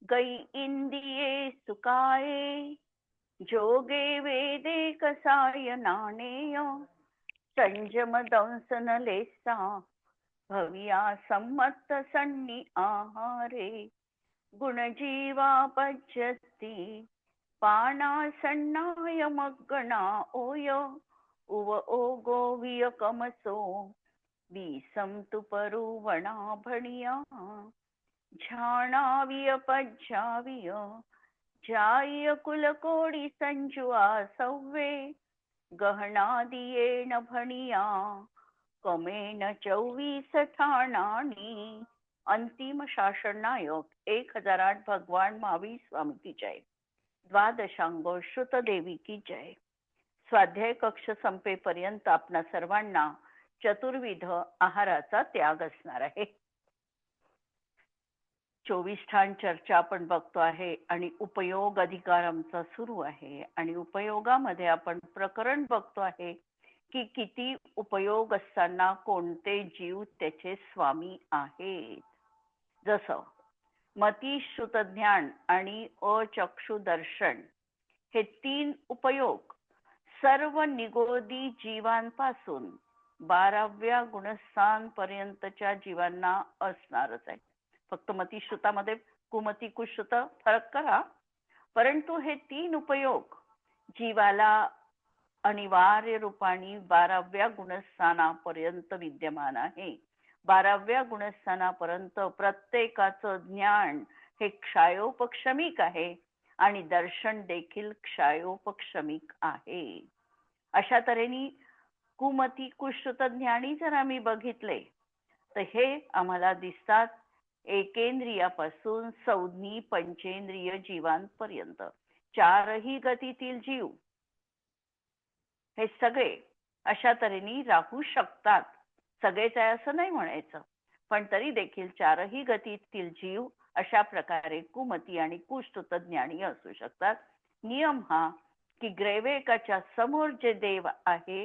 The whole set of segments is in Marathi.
गई इंदिये सुकाये जोगे वेदे कसाय नाणेय संजम दंसन लेसा भविया सम्मत सन्नी आहारे गुणजीवा पज्यती पाना सन्नाय मग्गणा ओय उव ओगो वियकमसो विसम तुपरुवणा भणिया झाणाविय पज्जाविय जाय कुलकोडी संजुआ सव्वे गहनादियेन भणिया कमेन 24 ठाणानी. अंतिम शासन नायक 1008 भगवान महावीर स्वामी की जय. द्वादशांगो श्रुत देवी की जय. स्वाध्याय कक्ष संपेपर्यंत आपणा सर्वांना चतुर्विध आहाराचा त्याग असणार आहे. 24 ठाण चर्चा आपण बघतो आहे आणि उपयोग अधिकार आमचा सुरू आहे आणि उपयोगामध्ये आपण प्रकरण बघतो आहे की किती उपयोग असताना कोणते जीव त्याचे स्वामी आहेत. जसं मती श्रुत ज्ञान आणि अचक्षु दर्शन हे 3 उपयोग सर्व निगोदी जीवांपासून 12व्या गुणस्थान पर्यंतच्या जीवांना असणारच आहे. फक्त मती श्रुतामध्ये कुमती कुश्रुत फरक करा, परंतु हे 3 उपयोग जीवाला अनिवार्य रूपाने 12व्या गुणस्थानापर्यंत विद्यमान आहे. 12व्या गुणस्थानापर्यंत प्रत्येकाचं ज्ञान हे क्षयोपक्षमिक आहे आणि दर्शन देखील क्षयोपक्षमिक आहे. अशा तऱ्हेने कुमती कुश्रुत ज्ञानी जर आम्ही बघितले तर हे आम्हाला दिसतात एकेंद्रियापासून संज्ञी पंचेंद्रिय जीवांपर्यंत 4ही गतीतील जीव हे सगळे अशा तऱ्हेने राहू शकतात. सगळेच आहे असं नाही म्हणायचं, पण तरी देखील 4ही गतीतील जीव अशा प्रकारे कुमती आणि कुश्रुत ज्ञानी असू शकतात. नियम हा की ग्रैवेकाच्या समोर जे देव आहे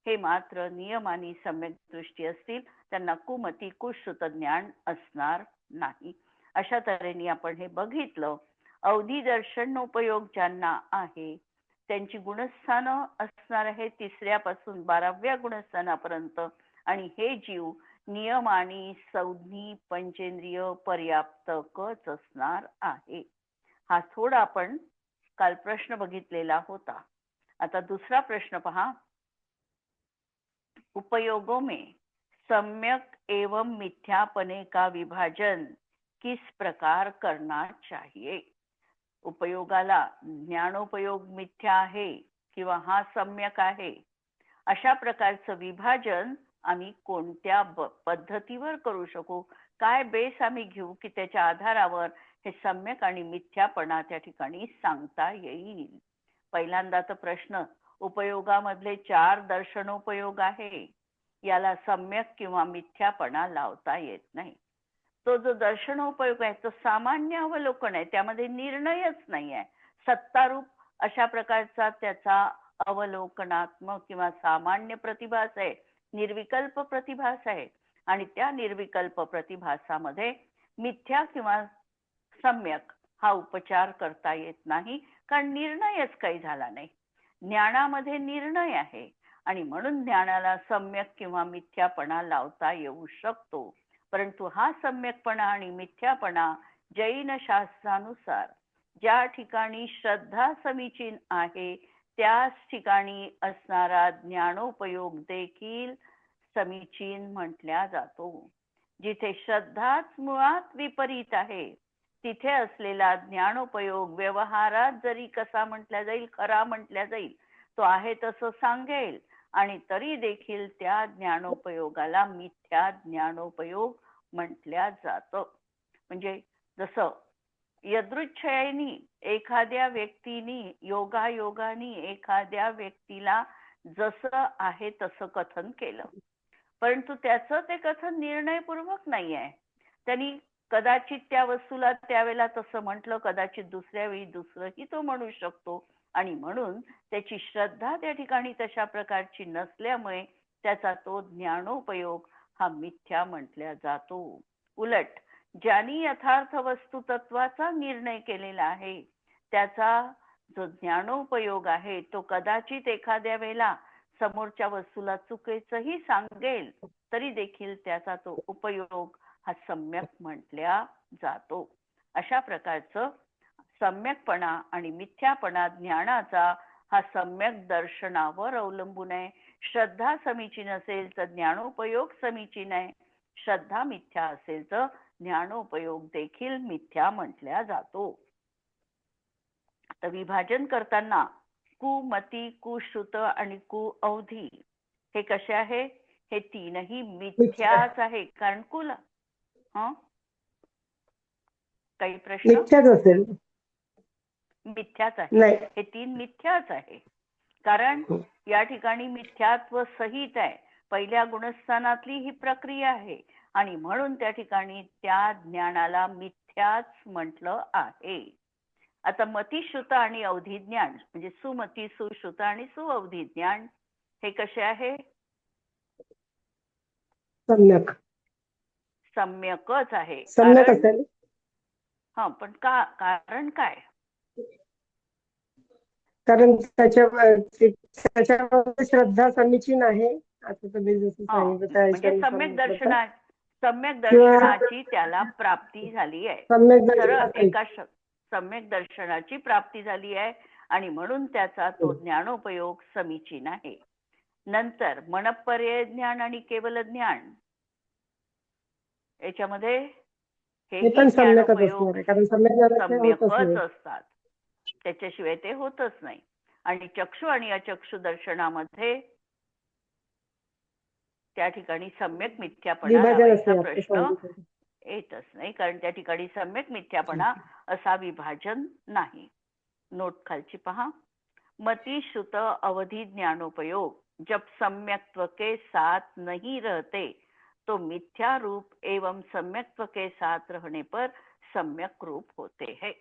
हे मात्र नियमानी सम्यक दृष्टी असतील, त्यांना कुमती कुश्रुत ज्ञान असणार नाही. अशा तऱ्हेने आपण हे बघितलं. अवधी दर्शन उपयोग ज्यांना आहे त्यांची गुणस्थानं असणार आहे 3ऱ्या पासून 12व्या गुणस्थानापर्यंत आणि हे जीव नियम आणि संज्ञी पंचेंद्रिय पर्याप्तकच असणार आहे. हा थोडा आपण काल प्रश्न बघितलेला होता. आता दुसरा प्रश्न पहा. उपयोगों में सम्यक एवं मिथ्यापने का विभाजन किस प्रकार करना चाहिए. उपयोगाला ज्ञानोपयोग मिथ्या आहे किंवा हा सम्यक आहे अशा प्रकारचं विभाजन आम्ही कोणत्या पद्धतीवर करू शकू, काय बेस आम्ही घेऊ की त्याच्या आधारावर हे सम्यक आणि मिथ्यापणा त्या ठिकाणी सांगता येईल. पहिल्यांदा तर प्रश्न, उपयोगामधले 4 दर्शनोपयोग आहे, याला सम्यक किंवा मिथ्यापणा लावता येत नाही. तो जो दर्शनोपयोग आहे तो सामान्य अवलोकन आहे, त्यामध्ये निर्णयच नाही आहे. सत्तारूप अशा प्रकारचा त्याचा अवलोकनात्मक किंवा सामान्य प्रतिभास आहे, निर्विकल्प प्रतिभास आहे आणि त्या निर्विकल्प प्रतिभासामध्ये मिथ्या किंवा सम्यक हा उपचार करता येत नाही, कारण निर्णयच काही झाला नाही. ज्ञानामध्ये निर्णय आहे आणि म्हणून ज्ञानाला सम्यक किंवा मिथ्यापणा लावता येऊ शकतो. परंतु हा सम्यकपणा आणि मिथ्यापणा जैन शास्त्रानुसार ज्या ठिकाणी श्रद्धा समीचीन आहे त्याच ठिकाणी असणारा ज्ञानोपयोग देखील समीचीन म्हटल्या जातो. जिथे श्रद्धाच मुळात विपरीत आहे तिथे असलेला ज्ञानोपयोग व्यवहारात जरी कसा म्हटल्या जाईल, खरा म्हटल्या जाईल, तो आहे तसं सांगेल आणि तरी देखील त्या ज्ञानोपयोगाला मिथ्या ज्ञानोपयोग म्हटल्या जातं. म्हणजे जसं यदृच्छेने एखाद्या व्यक्तीने योगायोगाने एखाद्या व्यक्तीला जसं आहे तसं कथन केलं, परंतु त्याचं ते कथन निर्णयपूर्वक नाही आहे. त्यांनी कदाचित त्या वस्तूला त्यावेळेला तसं म्हटलं, कदाचित दुसऱ्या वेळी दुसरंही तो म्हणू शकतो आणि म्हणून त्याची श्रद्धा त्या ठिकाणी तशा प्रकारची नसल्यामुळे त्याचा तो ज्ञानोपयोग हा मिथ्या म्हटल्या जातो. उलट ज्यांनी यथार्थ वस्तू तत्वाचा निर्णय केलेला आहे त्याचा जो ज्ञानोपयोग आहे तो कदाचित एखाद्या वेळेला समोरच्या वस्तूला चुकीचंही सांगेल तरी देखील त्याचा तो उपयोग हा सम्यक म्हटल्या जातो. अशा प्रकारचं सम्यकपणा आणि मिथ्यापणा ज्ञानाचा हा सम्यक दर्शनावर अवलंबून आहे. श्रद्धा समीचीन असेल तर ज्ञानोपयोग समीचीन आहे, श्रद्धा मिथ्या असेल तर ज्ञानोपयोग देखील मिथ्या म्हटल्या जातो. तर विभाजन करताना कुमती, कुश्रुत आणि कुअवधी हे कसे आहे? हे तीनही मिथ्याच आहे. कारण कुल काही प्रश्न? मिथ्याच असेल. मिथ्याच आहे. हे तीन मिथ्याच आहे. कारण या ठिकाणी मिथ्यात्व सहित आहे. पहिल्या गुणस्थानातली ही प्रक्रिया आहे आणि म्हणून त्या ठिकाणी त्या ज्ञानाला मिथ्याच म्हटलं आहे. आता मतिश्रुत आणि अवधी ज्ञान म्हणजे सुमती, सुश्रुत आणि सुअवधी ज्ञान हे कसे आहे? सम्यक. सम्यकच आहे. सम्यक असेल. पण कारण काय? कारण त्याच्यावर श्रद्धा समीचीन आहे. आता तुम्ही जसं सांगितलं म्हणजे सम्यक दर्शनाची त्याला प्राप्ती झाली आहे. सम्यक दर्शनाची प्राप्ती झाली आहे आणि म्हणून त्याचा तो ज्ञानोपयोग समीचीन आहे. नंतर मनपर्यय ज्ञान आणि केवल ज्ञान याच्यामध्ये हे ज्ञानोपयोग सम्यकच असतात, त्याच्याशिवाय ते होतच नाही. आणि चक्षु आणि अचक्षु दर्शनामध्ये त्या ठिकाणी सम्यक मिथ्यापणा लावायचा प्रश्न येतच नाही, कारण त्या ठिकाणी सम्यक मिथ्यापणा असा विभाजन नाही. नोट खालची पहा. मति श्रुत अवधि ज्ञानोपयोग जब सम्यक्त्व के साथ नहीं रहते तो मिथ्या रूप एवं सम्यक्त्व के साथ रहने पर सम्यक रूप होते हैं.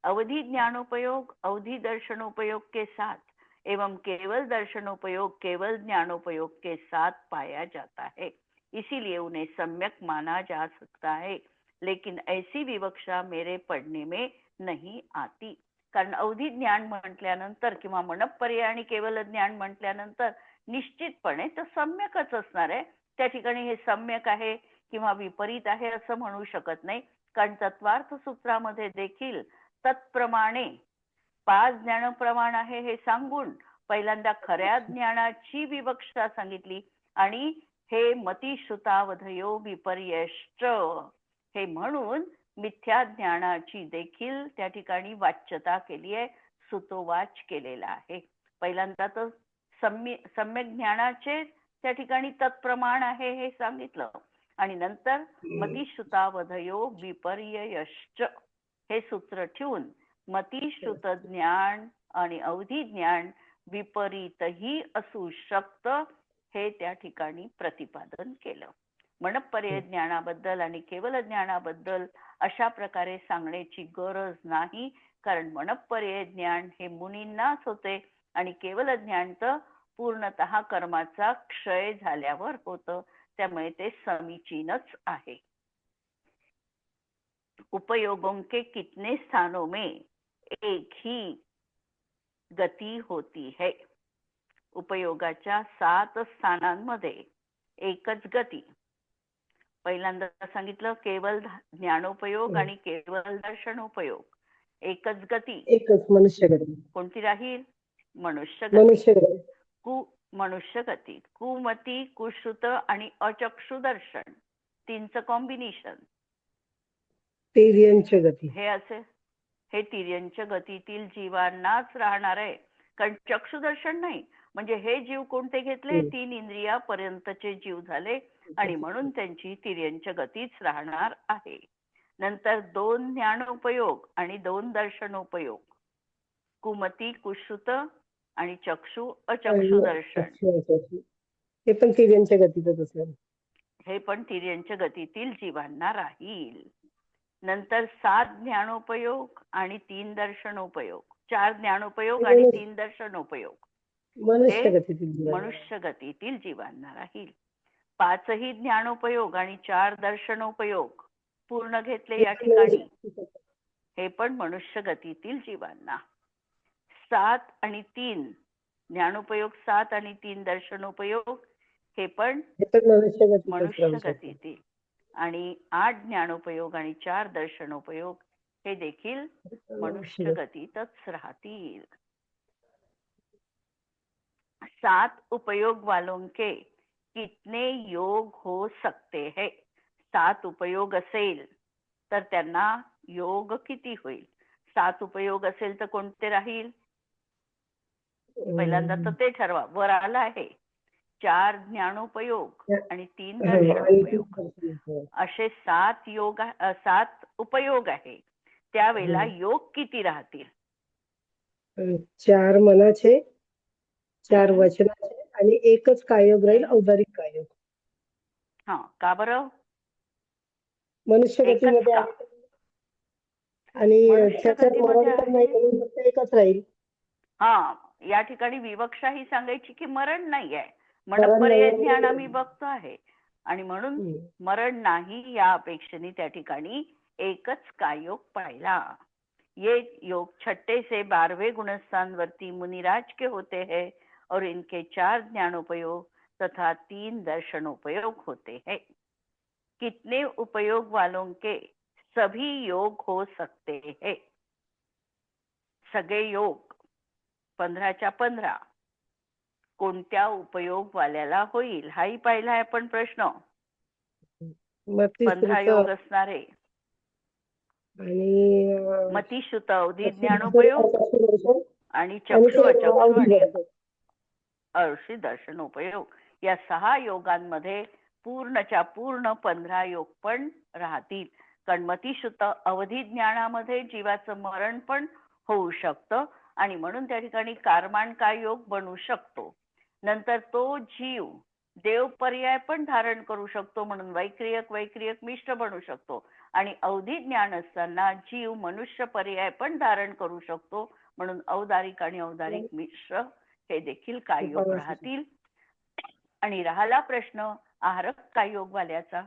अवधि ज्ञानोपयोग अवधि दर्शनोपयोग के साथ एवं केवल दर्शनोपयोग केवल ज्ञानोपयोग के साथ पाया जाता है, इसीलिए उन्हें सम्यक माना जा सकता है. लेकिन ऐसी विवक्षा मेरे पढ़ने में नहीं आती. कारण अवधि ज्ञान म्हटल्यानंतर किंवा मनपर्यय आणि केवल ज्ञान म्हटल्यानंतर निश्चितपणे तो सम्यकच असणार आहे. त्या ठिकाणी हे सम्यक आहे किंवा विपरीत आहे असं म्हणू शकत नाही. कारण तत्वार्थ सूत्रामध्ये देखील तत्प्रमाणे 5 ज्ञानप्रमाण आहे हे सांगून पहिल्यांदा खऱ्या ज्ञानाची विवक्षा सांगितली आणि हे मतिश्रुतावधयो विपर्यश्च हे म्हणून मिथ्या ज्ञानाची देखील त्या ठिकाणी वाच्यता केली आहे, सुतोवाच केलेला आहे. पहिल्यांदा तर सम्यक ज्ञानाचे त्या ठिकाणी तत्प्रमाण आहे हे सांगितलं आणि नंतर मतिश्रुतावधयो विपर्यश्च हे सूत्र ठेवून मतिश्रुत ज्ञान आणि अवधी ज्ञान विपरीतही असू शकतं हे त्या ठिकाणी प्रतिपादन केलं. मनपर्यय ज्ञानाबद्दल आणि केवल ज्ञानाबद्दल अशा प्रकारे सांगण्याची गरज नाही, कारण मनपर्यय ज्ञान हे मुनींनाच होते आणि केवल ज्ञान तर पूर्णतः कर्माचा क्षय झाल्यावर होतं, त्यामुळे ते समीचीनच आहे. उपयोगों के कितने स्थानों में एक ही गती होती है. उपयोगाच्या 7 स्थानांमध्ये एकच गती. पहिल्यांदा सांगितलं केवल ज्ञानोपयोग आणि केवल दर्शनोपयोग एकच गती, एकच मनुष्य गती. कोणती राहील? मनुष्य गती. मनुष्य गती, कुमती, कुश्रुत आणि अचक्षु दर्शन तीनचं कॉम्बिनेशन तिर्यंच गती. हे असे हे तिर्यंच गतीतील जीवांनाच राहणार आहे. कारण चक्षुदर्शन नाही म्हणजे हे जीव कोणते घेतले? 3 इंद्रियापर्यंतचे जीव झाले आणि म्हणून त्यांची तिर्यंच गतीच राहणार आहे. नंतर 2 ज्ञानोपयोग आणि 2 दर्शनोपयोग, कुमती, कुश्रुत आणि चक्षु अचक्षु दर्शन हे पण तिर्यंच गतीतच असेल. हे पण तिर्यंच गतीतील जीवांना राहील. नंतर 7 ज्ञानोपयोग आणि 3 दर्शनोपयोग, 4 ज्ञानोपयोग आणि 3 दर्शनोपयोग मनुष्य गतीतील जीवांना राहील. 5ही ज्ञानोपयोग आणि 4 दर्शनोपयोग पूर्ण घेतले या ठिकाणी, हे पण मनुष्य गतीतील जीवांना. 7 आणि 3 ज्ञानोपयोग, 7 आणि 3 दर्शनोपयोग, हे पण मनुष्य गतीतील. आणि 8 ज्ञानोपयोग आणि 4 दर्शनोपयोग हे देखील मनुष्य गतीतच राहतील. 7 उपयोग वालों के कितने योग हो सकते हैं. 7 उपयोग असेल तर त्यांना योग किती होईल. 7 उपयोग असेल तर कोणते राहील. पहिल्यांदा तर ते ठरवा. वर आला आहे 4 ज्ञानोपयोग आणि 3 दर्शनोपयोग, असे 7 उपयोग आहे. त्यावेळेला योग किती राहतील. 4 मनाचे, 4 वचनाचे आणि एकच कायोग राहील, औदारिक कायोग. हा, का बरं. मनुष्य गतीमध्ये आणि त्याच्यात मरण पण नाही, फक्त एकच राहील. हा, या ठिकाणी विवक्षा ही सांगायची की मरण नाही आहे. मनपर्याय ज्ञान आम्ही बघतो आहे आणि म्हणून मरण नाही या अपेक्षेने त्या ठिकाणी एकच कायोग पाहिला. ये योग 6 से 12वें गुणस्थान वर्ती मुनिराज के होते हैं और इनके 4 ज्ञानोपयोग तथा 3 दर्शनोपयोग होते हैं. कितने उपयोग वालों के सभी योग हो सकते हैं. सगळे योग 15च्या 15 कोणत्या उपयोग वाल्याला होईल हाही पाहिला आहे आपण प्रश्न. 15 योग असणारे आणि मतिश्रुत, अवधी, ज्ञानोपयोग आणि चक्षु, अचक्षु आणि अर्षी दर्शनोपयोग, या 6 योगांमध्ये पूर्णच्या पूर्ण 15 योग पण राहतील. कारण मतिश्रुत अवधी ज्ञानामध्ये जीवाचं मरण पण होऊ शकतं आणि म्हणून त्या ठिकाणी कारमाण काय योग बनू शकतो. नंतर तो जीव देव पर्याय पण धारण करू शकतो, म्हणून वैक्रियक मिश्र बनू शकतो. आणि अवधी ज्ञान असताना जीव मनुष्य पर्याय पण धारण करू शकतो, म्हणून औदारिक आणि औदारिक मिश्र हे देखील काय योग राहतील. आणि राहिला प्रश्न आहारक काय योग वाल्याचा,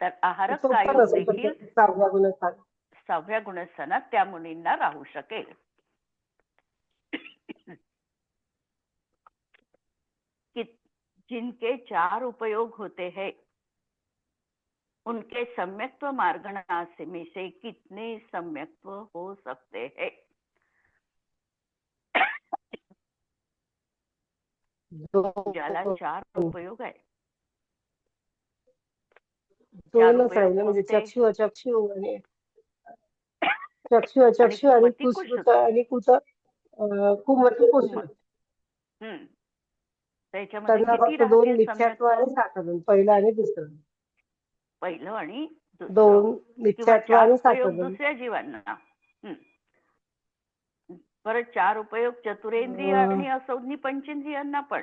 तर आहारक काय योग देखील 6व्या गुणस्थानात त्या मुनींना राहू शकेल. जिनके 4 उपयोग होते हैं उनके सम्यक्त्व मार्गणा में से कितने सम्यक्त्व हो सकते हैं. ज्याला 4 उपयोग आहे, 4 उपयोग म्हणजे चक्षु, अचक्षु आणि चक्षु, अचक्षु आणि कुश्रुत आणि कुमती, कुश्रुत. त्याच्यामध्ये किती राहतील मिथ्यात्व आणि साधन, पहिलं आणि दुसरं. पहिलं आणि दुसरं मिथ्यात्व आणि उपयोग दुसऱ्या जीवांना. परत 4 उपयोग चतुरेंद्रिय आणि असंज्ञ पंचेंद्रियांना पण.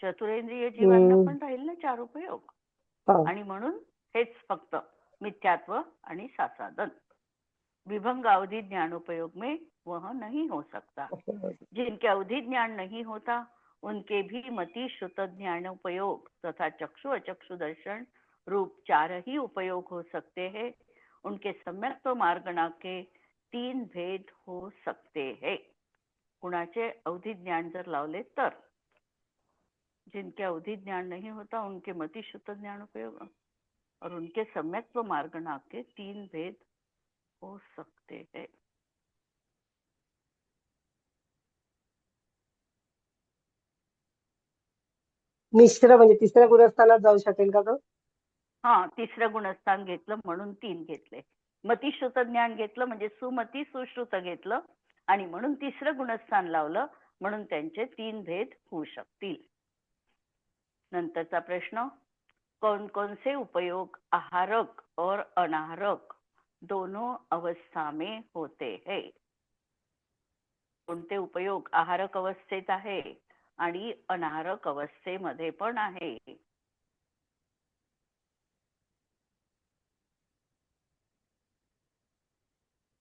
चतुरेंद्रिय जीवांना पण राहील ना 4 उपयोग. आणि म्हणून हेच फक्त मिथ्यात्व आणि सासादन. विभंग अवधि ज्ञान उपयोग में वह नहीं हो सकता. जिनके अवधि ज्ञान नहीं होता उनके भी मति श्रुत ज्ञानोपयोग तथा चक्षु अचक्षु दर्शन रूप 4 ही उपयोग हो सकते हैं. उनके सम्यक्त्व मार्गणा के 3 भेद हो सकते हैं. कुणाचे अवधि ज्ञान जर लावले तर. जिनके अवधि ज्ञान नहीं होता उनके मति श्रुत ज्ञानोपयोग और उनके सम्यक्त्व मार्गणा के 3 भेद हो सकते हैं. मिश्र म्हणजे 3ऱ्या गुणस्थानात जाऊ शकेल का तो. हा, 3रं गुणस्थान घेतलं म्हणून 3 घेतले. मतिश्रुत ज्ञान घेतलं म्हणजे सुमती सुश्रुत घेतलं आणि म्हणून 3रं गुणस्थान लावलं, म्हणून त्यांचे 3 भेद होऊ शकतील. नंतरचा प्रश्न, कौन कौन से उपयोग आहारक और अनाहारक दोनों अवस्था में होते हैं. कोणते उपयोग आहारक अवस्थेत आहे आणि अनाहारक अवस्थेमध्ये पण आहे.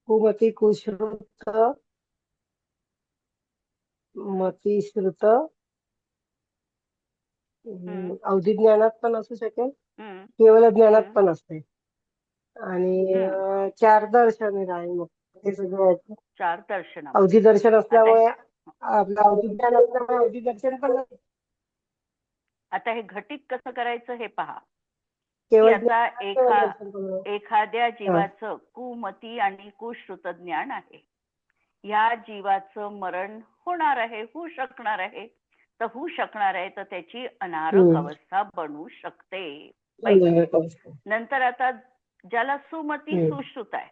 कुमती, कुश्रुत, मती श्रुत हम्म, अवधी ज्ञानात पण असू शकेल, हम्म, केवळ ज्ञानात हम्म, पण असते. आणि हम्म. चार दर्शन आहे मग हे सगळं. चार अवधी दर्शनामध्ये दर्शन आता असल्यामुळे आपलं अवधी ज्ञान असल्यामुळे अवधी दर्शन पण नाही, आता हे घटित कसं करायचं हे पहा, की केवळ आता ज्ञान केवळ दर्शन पण नाही. एखाद्या हा. जीवाचं कुमती आणि कुश्रुत ज्ञान आहे. या जीवाचं मरण होणार आहे, होऊ शकणार आहे. तर होऊ शकणार आहे तर त्याची अनारक अवस्था बनू शकते पहिलं. नंतर आता ज्याला सुमती सुश्रुत आहे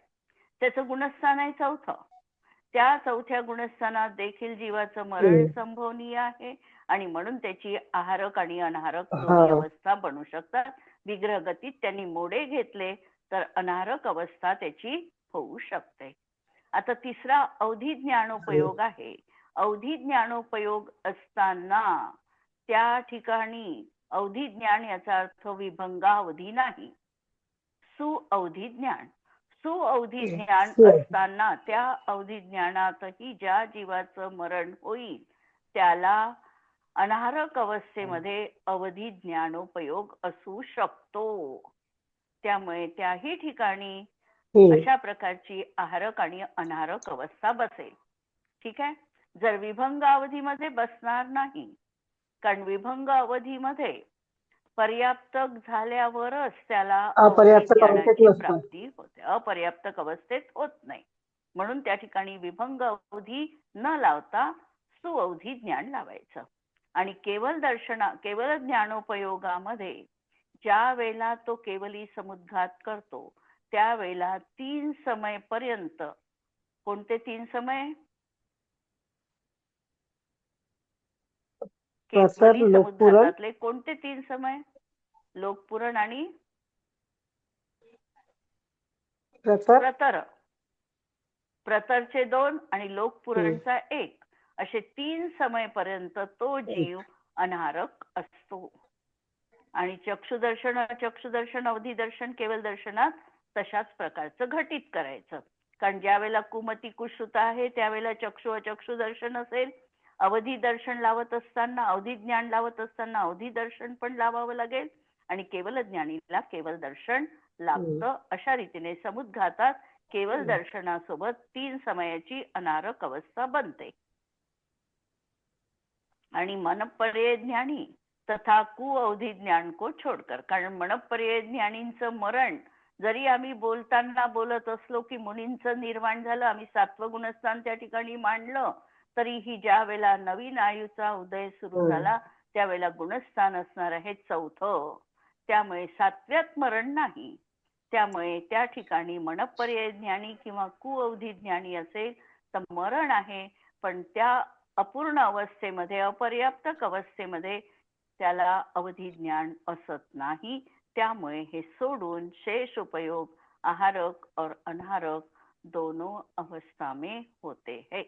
त्याचं गुणस्थान आहे चौथं. त्या चौथ्या गुणस्थानात देखील जीवाचं मरण संभवनीय आहे आणि म्हणून त्याची आहारक आणि अनाहारक दोन्ही हा. अवस्था बनू शकतात. विग्रह गतीत त्यांनी मोडे घेतले तर अनाहारक अवस्था त्याची होऊ शकते. आता तिसरा अवधी ज्ञानोपयोग आहे. अवधी ज्ञानोपयोग असताना त्या ठिकाणी अवधी ज्ञान याचा अर्थ विभंगावधी नाही, सुअवधी ज्ञान. सुअवधी ज्ञान असताना त्या अवधी ज्ञानातही ज्या जीवाचं मरण होईल त्याला अनाहारक अवस्थेमध्ये अवधी ज्ञानोपयोग असू शकतो. त्यामुळे त्याही ठिकाणी अशा प्रकारची आहारक आणि अनाहारक अवस्था बसेल. ठीक आहे. जर विभंग अवधीमध्ये बसणार नाही, कारण विभंग अवधीमध्ये पर्याप्त झाल्यावरच त्याला अवधी अपर्याप्त अवस्थेत ज्ञानाची नसतं. प्राप्ती होते, अपर्याप्त अवस्थेत होत नाही. म्हणून त्या ठिकाणी विभंग अवधी न लावता सुअवधी ज्ञान लावायचं. आणि केवळ ज्ञानोपयोगामध्ये ज्या वेळेला तो केवली समुद्घात करतो त्यावेळेला 3 समय पर्यंत, कोणते 3 समय? प्रतर, केवली लोकपुरण, समुद्घातातले कोणते 3 समय? लोकपुरण आणि प्रतर. प्रतरचे 2 आणि लोकपुरणचा 1 असे 3 समय पर्यंत तो जीव अनाहारक असतो. आणि चक्षुदर्शन, अचक्षुदर्शन, अवधी दर्शन, केवल दर्शनात तशाच प्रकारचं घटित करायचं. कारण ज्या वेळेला कुमती कुश्रुत आहे त्यावेळेला चक्षु अचक्षु दर्शन असेल. अवधी दर्शन लावत असताना, अवधी ज्ञान लावत असताना अवधी दर्शन पण लावावं लागेल आणि केवल ज्ञानीला केवल दर्शन लागतं. अशा रीतीने समुद्घातात केवल दर्शनासोबत 3 समयाची अनारक अवस्था बनते. आणि मनपर्यय ज्ञानी तथा कुअवधी ज्ञान को छोडकर, कारण मनपर्यय ज्ञानींचं मरण जरी आम्ही बोलताना बोलत असलो की मुनींचं निर्माण झालं, आम्ही 7वं गुणस्थान त्या ठिकाणी मांडलं, तरीही ज्या वेळेला नवीन आयुचा उदय सुरू झाला त्यावेळेला गुणस्थान असणार आहे 4थं. त्यामुळे 7व्यात मरण नाही. त्यामुळे त्या ठिकाणी मनपर्यय ज्ञानी किंवा कुअवधी ज्ञानी असेल तर मरण आहे, पण त्या अपूर्ण अवस्थेमध्ये, अपर्याप्तक अवस्थेमध्ये त्याला अवधी ज्ञान असत नाही. त्यामुळे हे सोडून शेष उपयोग आहारक और अनाहारक दोनों अवस्था में होते हैं.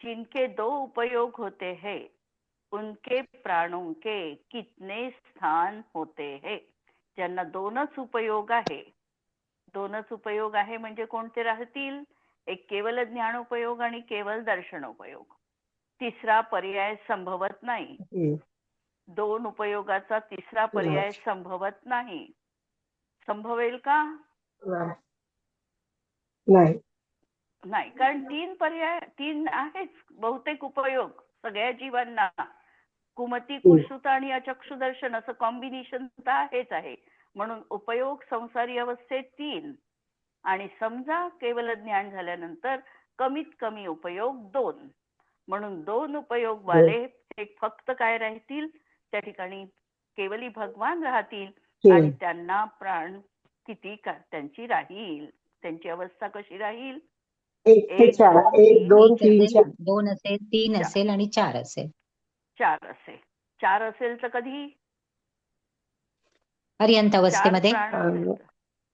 जिनके 2 उपयोग होते हैं उनके प्राणों के कितने स्थान होते हैं. ज्यांना 2च उपयोग आहे, 2च उपयोग आहे म्हणजे कोणते राहतील? एक केवल ज्ञानोपयोग आणि केवल दर्शनोपयोग. तिसरा पर्याय संभवत नाही. 2 उपयोगाचा तिसरा पर्याय संभवत नाही. संभवेल का? नाही. नाही, कारण 3 पर्याय, 3 आहेच बहुतेक उपयोग सगळ्या जीवांना. कुमती कुश्रुत आणि अचक्षु दर्शन असं कॉम्बिनेशन तर आहेच आहे. म्हणून उपयोग संसारी अवस्थेत 3 आणि समजा केवल ज्ञान झाल्यानंतर कमीत कमी उपयोग 2. म्हणून 2 उपयोग वाले हे फक्त काय राहतील त्या ठिकाणी? केवली भगवान राहतील आणि त्यांना प्राण किती त्यांची राहील, त्यांची अवस्था कशी राहील? 1 ते 4, 1, 2, 3, 4. 2 असेल, 3 असेल आणि 4 असेल. 4 असेल. 4 असेल तर कधी? अर्यंत 4 अवस्थेमध्ये. प्राण असेल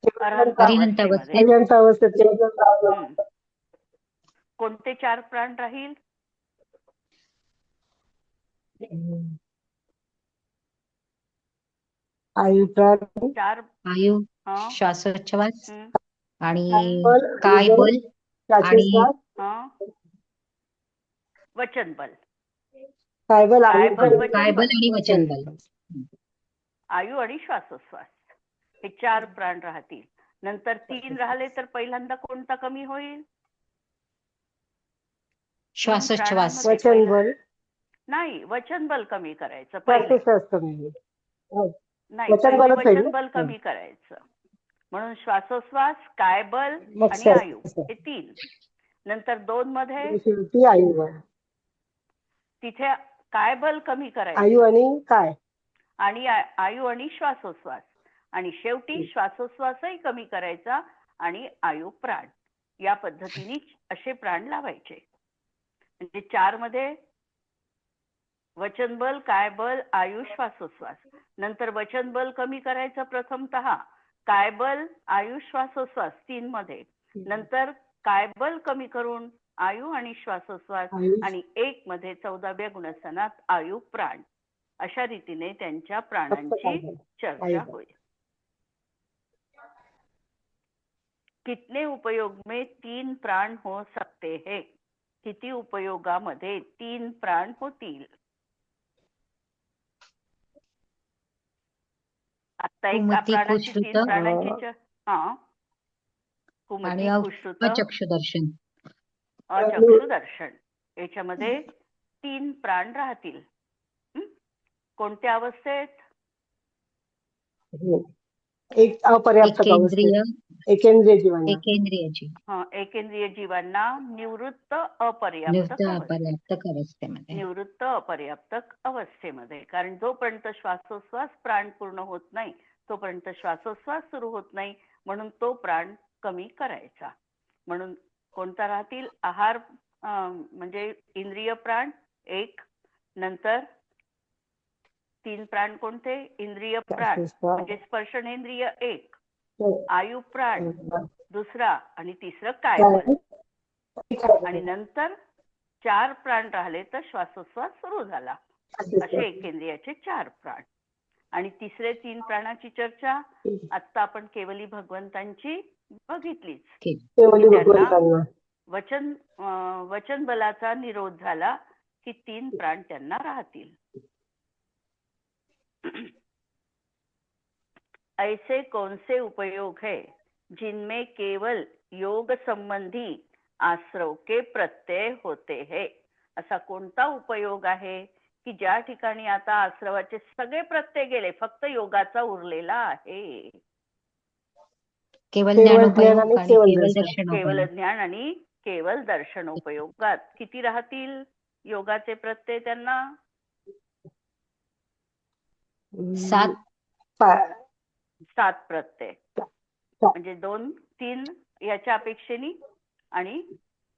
तर अर्यंत अरहंत अवस्थेत. अवस्थेमध्ये. कोणते 4 प्राण राहील? आयु प्राण, 4 आयु, हं श्वासोच्छवास हं आणि बल, काय बल आणि श्वासोच्छवास, वचन बल. काय बल, काय आयु बल, बल, वचन काय बल. बल आणि वचन बल. आयु आणि श्वासोश्वास हे 4 प्राण राहतील. नंतर 3 राहिले तर पहिल्यांदा कोणता कमी होईल? 3 श्वासोच्छ्वास. प्राणांमध्ये वचन बल, नाही, वचन बल कमी करायचं पहिले. श्वासोश्वास कमी होईल. हो. नाही, वचन पहिले बलच होईल वचन ना? बल कमी करायचं. म्हणून श्वासोश्वास, काय बल मग आणि आयु हे 3. नंतर 2 मध्ये शेवटी आयु बल. तिथे काय बल कमी आयु करायचं आणि काय, आणि आयु आणि श्वासोश्वास, आणि शेवटी श्वासोश्वासही कमी करायचा आणि आयु प्राण. या पद्धतीने असे प्राण लावायचे. म्हणजे 4 मध्ये वचन बल, काय बल, आयु, श्वासोश्वास. नंतर वचन बल कमी करायचं प्रथमतः, काय बल, आयु, श्वासोश्वास 3 मध्ये. नंतर काय बल कमी करून आयु आणि श्वासोश्वास, आणि 1 मध्ये 14व्या गुणस्थानात आयु प्राण. अशा रीतीने त्यांच्या प्राणांची चर्चा होईल. कितने उपयोग में 3 प्राण हो सकते हैं? किती उपयोगामध्ये 3 प्राण होतील? आता एका कुमती, प्राणाची 3 कुश्रुत प्राणांची आणि कुमती, कुश्रुत, अचक्षुदर्शन. अचक्षुदर्शन याच्यामध्ये 3 प्राण राहतील. कोणत्या अवस्थेत? एक अपर्याप्त एकेंद्रिय, एकेंद्रिय जीवांना. एकेंद्रिय जीव. एकेंद्रिय जीवांना निवृत्त निवृत्त अपर्याप्तक अपर्याप्तक अवस्थेमध्ये. निवृत्त अपर्याप्तक अवस्थेमध्ये. कारण जोपर्यंत श्वासोश्वास प्राण पूर्ण होत नाही तोपर्यंत श्वासोश्वास सुरू होत नाही, म्हणून तो प्राण कमी करायचा. म्हणून कोणता राहतील? आहार म्हणजे इंद्रिय प्राण 1. नंतर 3 प्राण कोणते? इंद्रिय प्राण म्हणजे स्पर्शनेंद्रिय 1, आयु प्राण 2, आणि 3 काय बल. आणि नंतर 4 प्राण राहिले तर श्वासोश्वास सुरू झाला. असे एकेंद्रियाचे 4 प्राण. आणि 3 प्राणाची चर्चा आता आपण केवली भगवंतांची बघितलीच. त्यांना वचन बलाचा निरोध झाला की 3 प्राण त्यांना राहतील. ऐसे कौन से उपयोग है जिनमें केवल योग संबंधी आश्रव के प्रत्यय होते हैं? असा कोणता उपयोग आहे की ज्या ठिकाणी आता आश्रवाचे सगळे प्रत्यय गेले, फक्त योगाचा उरलेला आहे? केवल ज्ञानोपयोग आणि केवल केवल दर्शनोपयोग. ज्ञान आणि केवल दर्शनोपयोगात किती राहतील योगाचे प्रत्यय त्यांना? 7 प्रत्यय. म्हणजे 2, 3 याच्या अपेक्षेने आणि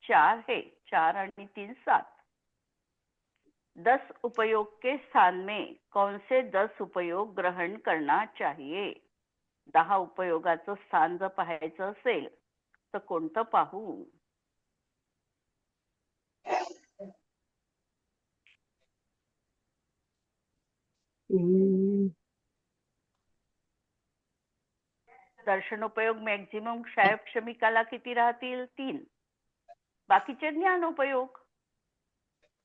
4 हे 4 आणि 3 7. 10 उपयोग के स्थान में कौन से 10 उपयोग ग्रहण करना चाहिए? 10 उपयोगाचं स्थान जर पाहायचं असेल तर कोणतं पाहू? दर्शनोपयोग मॅक्झिमम क्षमिकाला किती राहतील? 3. बाकीचे ज्ञानोपयोग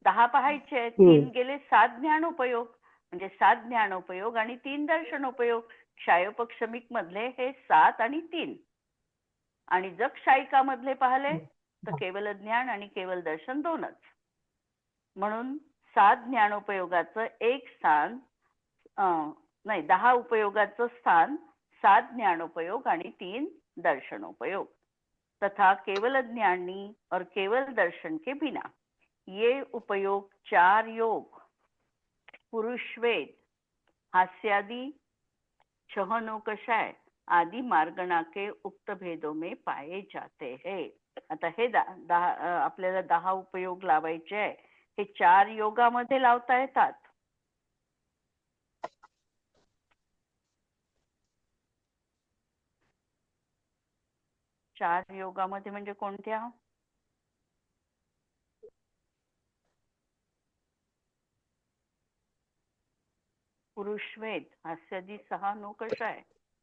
10 पाहायचे, 3 गेले 7 ज्ञानोपयोग. म्हणजे 7 ज्ञानोपयोग आणि 3 दर्शनोपयोग. क्षायोपक्षमिक मधले हे 7 आणि 3. आणि जर क्षायिका मधले पाहिले तर केवल ज्ञान आणि केवल दर्शन 2च. म्हणून 7 ज्ञानोपयोगाचं एक स्थान, नाही 10 उपयोगाचं स्थान 7 ज्ञानोपयोग आणि 3 दर्शनोपयोग. तथा केवल ज्ञानी और केवल दर्शन के बिना ये उपयोग 4 योग पुरुषवेद, हास्यादि, छहनोकषाय आदि मार्गणा के उक्त भेदों में पाए जाते हैं. आता हे आपल्याला 10 उपयोग लावायचे आहे. हे 4 योगामध्ये लावता येतात. 4 योगामध्ये म्हणजे कोणत्या? पुरुषवेद, हास्यादि, 6 नोकषाय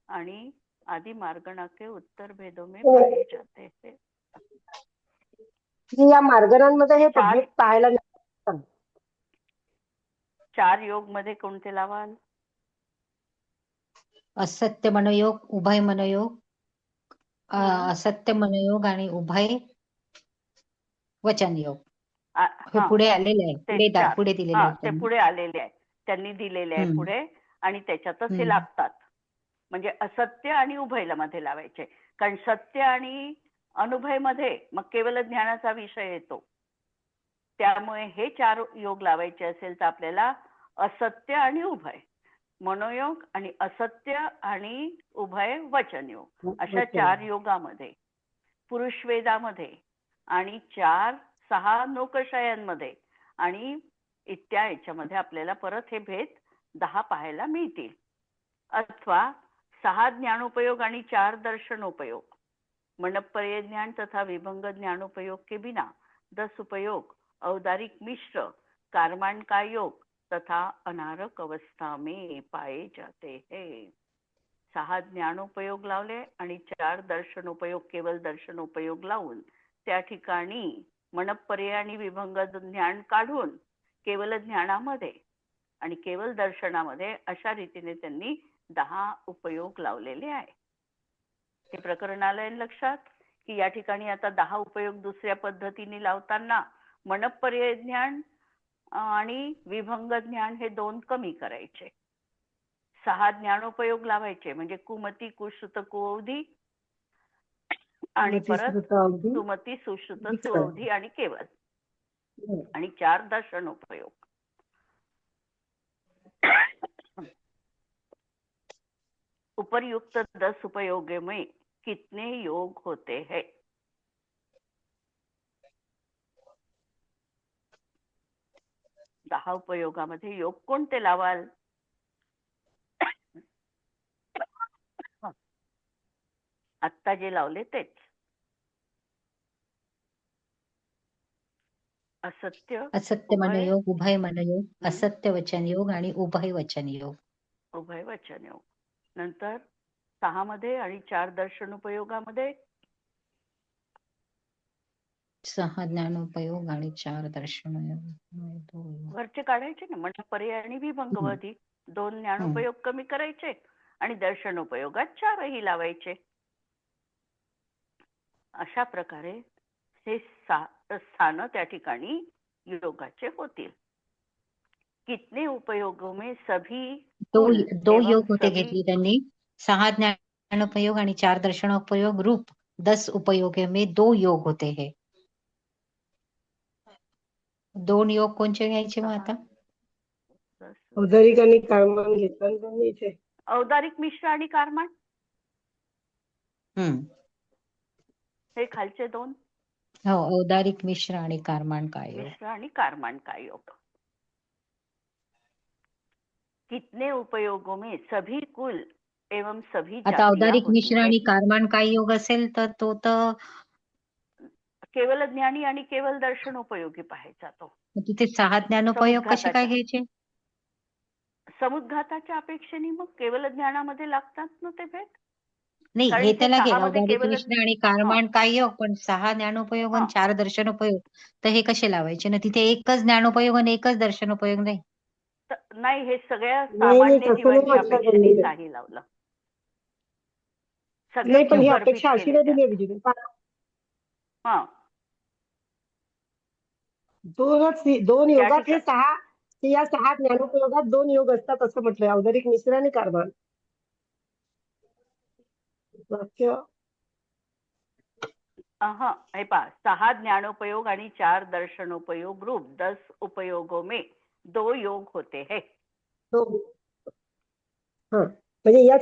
आणि आदि मार्गणा के उत्तर भेदों में पाए जाते हैं. या मार्गणांमध्ये हे भेद पाहायला चार योग मध्ये कोणते लावाल? असत्य मनोयोग, उभय मनोयोग, असत्य मनोयोग आणि उभय वचन योग. हे हा, पुढे आलेले आहे, ते पुढे चार. पुढे दिलेले हा, आहेत ते त्यांनी. पुढे आलेले आहे, त्यांनी दिलेले आहे पुढे, आणि त्याच्यातच हे लागतात. म्हणजे असत्य आणि उभयला मध्ये लावायचे, कारण सत्य आणि अनुभय मध्ये मग केवळ ज्ञानाचा विषय येतो. त्यामुळे हे चार योग लावायचे असेल तर आपल्याला असत्य आणि उभय मनोयोग आणि असत्य आणि उभय वचन योग अशा चार योगामध्ये, पुरुष वेदामध्ये आणि 4-6 नोकशायांमध्ये आणि याच्यामध्ये आपल्याला परत हे भेद 10 पाहायला मिळतील. अथवा 6 ज्ञानोपयोग आणि 4 दर्शनोपयोग, मनपर्य ज्ञान तथा विभंग ज्ञानोपयोग के बिना 10 उपयोग औदारिक मिश्र कारमान का योग तथा अनारक अवस्था में पाए जाते हैं. 6 ज्ञानोपयोग लावले आणि 4 दर्शनोपयोग, केवळ दर्शनोपयोग लावून त्या ठिकाणी मनपर्य आणि विभंग ज्ञान काढून केवळ ज्ञानामध्ये आणि केवळ दर्शनामध्ये अशा रीतीने त्यांनी 10 उपयोग लावलेले आहे. हे प्रकरण आलंय लक्षात की या ठिकाणी आता 10 उपयोग दुसऱ्या पद्धतीने लावताना मनपर्य ज्ञान आणि विभंग ज्ञान हे 2 कमी करायचे, 6 ज्ञानोपयोग लावायचे, म्हणजे कुमती, कुश्रुत, कुअवधी आणि परत सुमती, सुश्रुत, सुअवधी आणि केवळ, आणि 4 दर्शनोपयोग. उपर्युक्त 10 उपयोगे में कितने योग होते हैं? 10 उपयोगामध्ये योग कोणते लावाल? आत्ता जे लावले तेच. असत्य मनोयोग, उभय मनोयोग, असत्य वचन योग आणि उभय वचन योग. उभय वचन योग. नंतर 6 मध्ये आणि 4 दर्शनोपयोगामध्ये 6 ज्ञानोपयोग आणि 4 दर्शनोपयोग. वरचे काढायचे ना, मनपर्य आणि विभंगवधी 2 ज्ञानोपयोग कमी करायचे आणि दर्शनोपयोगात 4ही लावायचे. अशा प्रकारे हे 7 स्थान त्या ठिकाणी योगाचे होतील. कितने उपयोगों में सभी दो योग होते घेतली त्यांनी. 6 ज्ञानोपयोग आणि 4 दर्शनोपयोग रूप 10 उपयोगे में 2 योग होते हैं. 2 योग कोणचे घ्यायचे मग आता? औदारिक आणि कारमान घेतला त्यांनी इथे. औदारिक मिश्र आणि कारमान हे खालचे 2. हो, औदारिक मिश्र आणि कारमान काय योग. मिश्र आणि कारमान काय योग. कितने उपयोगों में सभी कुल एवं सभी आता औदारिक होती मिश्र है. आणि कारमान काय योग असेल तर तो तर केवळ ज्ञानी आणि केवळ दर्शन उपयोगी पाहायचा तो. तिथे 6 ज्ञानोपयोग कसे काय घ्यायचे? समुद्घाताच्या अपेक्षेने मग केवळ ज्ञानामध्ये लागतात ना ते भेद. नाही, हे तर लागेल औदारिक मिश्र आणि कारमान काय योग, पण 6 ज्ञानोपयोग आणि 4 दर्शनोपयोग तर हे कसे लावायचे ना? तिथे एकच ज्ञानोपयोग आणि एकच दर्शनोपयोग नाही. नाही, हे सगळ्या सामान्य जीवांच्या अपेक्षेने काही लावलं. नाही, पण ही अपेक्षा अशी नाही दिली आहे. दोन योगात हे 6, या 6 ज्ञानोपयोगात 2 योग असतात असं म्हटलंय. औदारिक मिश्र आणि कारमान. वाक्य हे पहा, 6 ज्ञानोपयोग आणि 4 दर्शनोपयोग रूप 10 उपयोगों में 2 योग होते हैं. म्हणजे या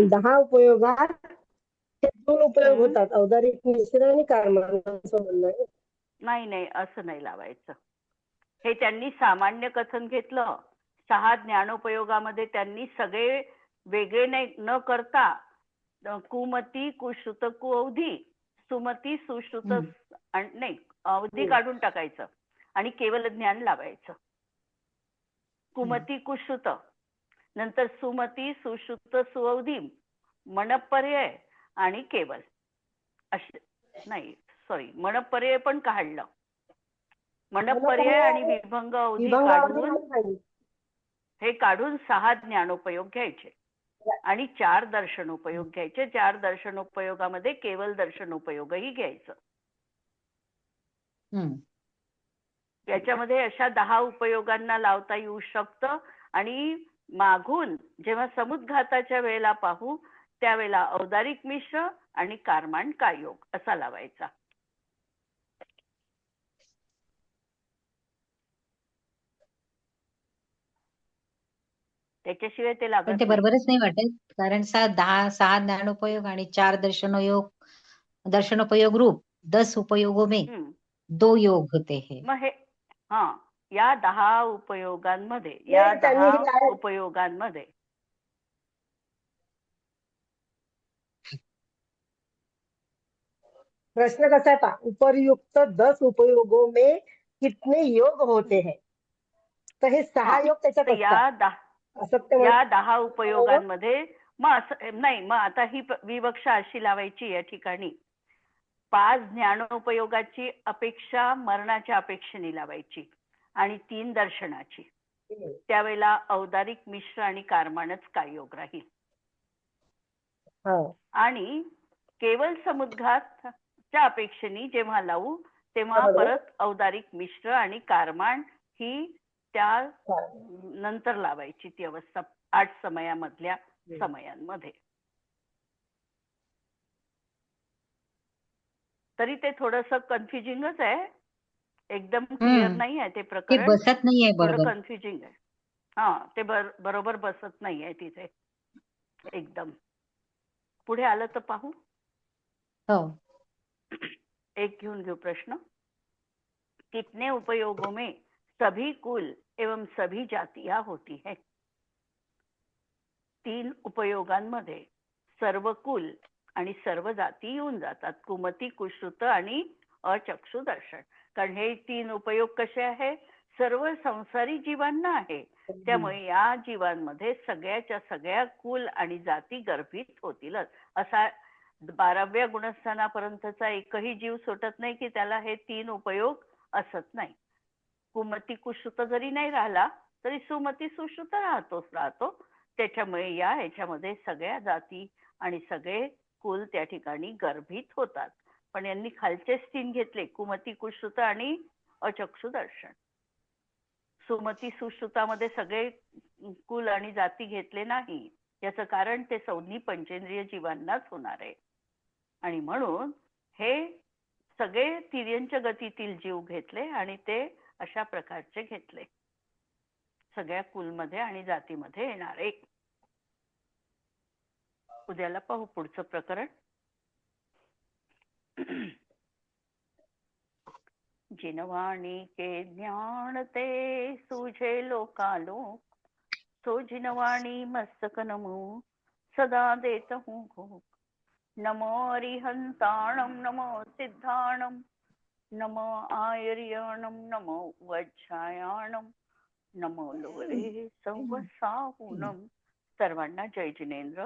10 उपयोगात 2 उपयोग होतात, औदारिक मिश्र आणि कारमान असं म्हणणं. नाही, असं नाही लावायचं. हे त्यांनी सामान्य कथन घेतलं. 6 ज्ञानोपयोगामध्ये त्यांनी सगळे वेगळे न करता कुमती, कुश्रुत, कुअवधी, सुमती, सुश्रुत नाही, अवधी काढून टाकायचं आणि केवळ ज्ञान लावायचं. कुमती, कुश्रुत, नंतर सुमती, सुश्रुत, सुअवधी, मनपर्यय आणि केवळ असे. नाही, सॉरी, मनपर्यय पण काढलं. मंडपपर्याय आणि विभंग अवधी विभंग अवधी काढून नाही पाहिजे. हे काढून 6 ज्ञानोपयोग घ्यायचे आणि 4 दर्शनोपयोग घ्यायचे. 4 दर्शनोपयोगामध्ये केवळ दर्शनोपयोगही घ्यायचं. याच्यामध्ये अशा 10 उपयोगांना लावता येऊ शकतं. आणि मागून जेव्हा समुद्घाताच्या वेळेला पाहू त्यावेळेला औदारिक मिश्र आणि कारमाण कायोग असा लावायचा. त्याच्याशिवाय ते लागत पण ते नाही. बरोबरच नाही वाटत, कारण 6 ज्ञानोपयोग आणि 4 दर्शनोपयोग रूप 10 उपयोगों में 2 योग होते हैं. मग हे या 10 उपयोगांमध्ये प्रश्न कसा है, उपर्युक्त 10 उपयोगों में कितने योग होते हैं. तर हे 6 योग त्याच्यात असतात. या 10 उपयोगांमध्ये मग नाही, मग आता ही विवक्षा अशी लावायची या ठिकाणी 5 ज्ञानोपयोगाची अपेक्षा मरणाच्या अपेक्षेने लावायची आणि 3 दर्शनाची. त्यावेळेला औदारिक मिश्र आणि कारमाणच कायोग राहील. आणि केवळ समुद्घातच्या अपेक्षेने जेव्हा लावू तेव्हा परत औदारिक मिश्र आणि कारमाण ही त्या नंतर लावायची ती अवस्था 8 समयामधल्या समयांमध्ये. तरी ते थोडस कन्फ्युजिंगच आहे, एकदम क्लिअर नाही आहे ते प्रकरण. बसत नाहीये थोडं कन्फ्युजिंग आहे. ते बरोबर बसत नाहीये तिथे एकदम. पुढे आलं तर पाहू. एक घेऊन घेऊ प्रश्न. कितने उपयोगों में सभी कुल एवं सभी जातियां होती है. 3 उपयोगांमध्ये सर्व कुल आणि सर्व जाती येऊन जातात. कुमती, कुश्रुत आणि अचक्षु दर्शन. कारण हे 3 उपयोग कसे आहे, सर्व संसारी जीवांना आहे. त्यामुळे या जीवांमध्ये सगळ्याच्या सगळ्या कुल आणि जाती गर्भित होतीलच. असा 12व्या गुणस्थानापर्यंतचा एकही जीव सुटत नाही की त्याला हे 3 उपयोग असत नाही. कुमती कुश्रुत जरी नाही राहिला तरी सुमती सुश्रुत राहतो. त्याच्यामुळे ह्याच्यामध्ये सगळ्या जाती आणि सगळे कुल त्या ठिकाणी गर्भित होतात. पण यांनी खालचेच 3 घेतले, कुमती, कुश्रुत आणि अचक्षु दर्शन. सुमती सुश्रुतामध्ये सगळे कुल आणि जाती घेतले नाही. याचं कारण ते संज्ञी पंचेंद्रिय जीवांनाच होणार आहे. आणि म्हणून हे सगळे तिर्यंच गतीतील जीव घेतले आणि ते अशा प्रकारचे घेतले, सगळ्या कुलमध्ये आणि जातीमध्ये येणारे. उद्याला पाहू पुढचं प्रकरण. जिनवाणी के ज्ञान ते सूझे लोकालोक, सो जिनवाणी मस्तक नमो सदा देत हूँ घोक. नमो अरिहंताणम नमो सिद्धाणम नमो आयर्यणम नमो वज्रायणम नमो लोरे संवसाहुनम. सर्वांना जय जिनेंद्र.